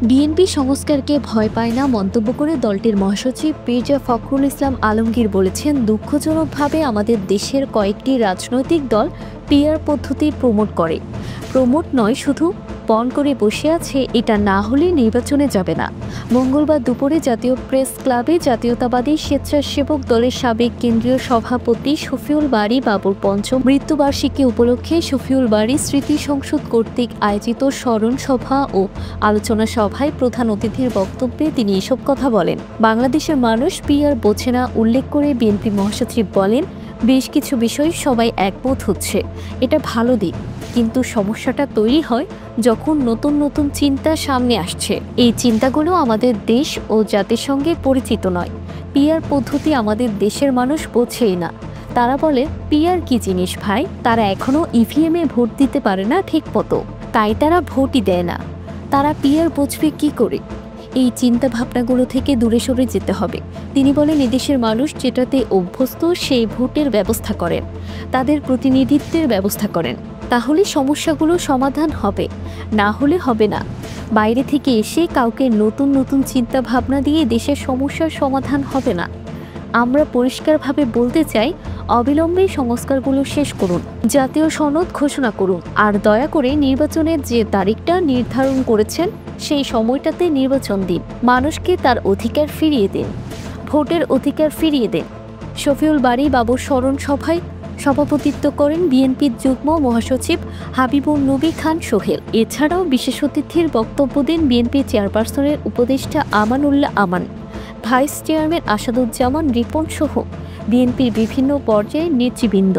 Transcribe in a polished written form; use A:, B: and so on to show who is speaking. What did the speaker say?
A: BNP সংস্কারকে ভয় পায় না মন্তব্য করে দলটির মহাসচিব মির্জা ফখরুল ইসলাম আলমগীর বলেছেন, দুঃখজনকভাবে আমাদের দেশের কয়েকটি রাজনৈতিক দল পিআর পদ্ধতি প্রমোট নয়, শুধু পণ করে বসে আছে। এটা না হলে নির্বাচনে যাবে না। মঙ্গলবার দুপুরে জাতীয় প্রেস ক্লাবে জাতীয়তাবাদী স্বেচ্ছাসেবক দলের সাবেক কেন্দ্রীয় সভাপতি শফিউল বারী বাবুর পঞ্চম মৃত্যুবার্ষিকী উপলক্ষে শফিউল বারী স্মৃতি সংসদ কর্তৃক আয়োজিত স্মরণ সভা ও আলোচনা সভায় প্রধান অতিথির বক্তব্যে তিনি এসব কথা বলেন। বাংলাদেশের মানুষ পিআর বোঝে না উল্লেখ করে বিএনপি মহাসচিব বলেন, বেশ কিছু বিষয় সবাই একমত হচ্ছে, এটা ভালো দিক, কিন্তু সমস্যাটা তৈরি হয় যখন নতুন নতুন চিন্তা সামনে আসছে। এই চিন্তাগুলো আমাদের দেশ ও জাতির সঙ্গে পরিচিত নয়। পিআর পদ্ধতি আমাদের দেশের মানুষ বোঝেই না। তারা বলে, পিআর কি জিনিস ভাই? তারা এখনও ইভিএমে ভোট দিতে পারে না ঠিক মতো, তাই তারা ভোটই দেয় না। তারা পিআর বুঝবে কি করে? এই চিন্তা ভাবনাগুলো থেকে দূরে সরে যেতে হবে। তিনি বলেন, এদেশের মানুষ যেটাতে অভ্যস্ত সেই ভোটের ব্যবস্থা করেন, তাদের প্রতিনিধিত্বের ব্যবস্থা করেন, তাহলে সমস্যাগুলো সমাধান হবে, না হলে হবে না। বাইরে থেকে এসে কাউকে নতুন নতুন চিন্তা ভাবনা দিয়ে দেশের সমস্যার সমাধান হবে না। আমরা পরিষ্কারভাবে বলতে চাই, অবিলম্বে সংস্কারগুলো শেষ করুন, জাতীয় সনদ ঘোষণা করুন, আর দয়া করে নির্বাচনের যে তারিখটা নির্ধারণ করেছেন সেই সময়টাতে নির্বাচন দিন। মানুষকে তার অধিকার ফিরিয়ে দিন, ভোটের অধিকার ফিরিয়ে দিন। শফিউল বারী বাবুর স্মরণ সভায় সভাপতিত্ব করেন বিএনপির যুগ্ম মহাসচিব হাবিবুন নবী খান সোহেল। এছাড়াও বিশেষ অতিথির বক্তব্য দেন বিএনপি চেয়ারপারসনের উপদেষ্টা আমানুল্লাহ আমান, ভাইস চেয়ারম্যান আসাদুজ্জামান রিপন সহ বিএনপির বিভিন্ন পর্যায়ের নেতৃবৃন্দ।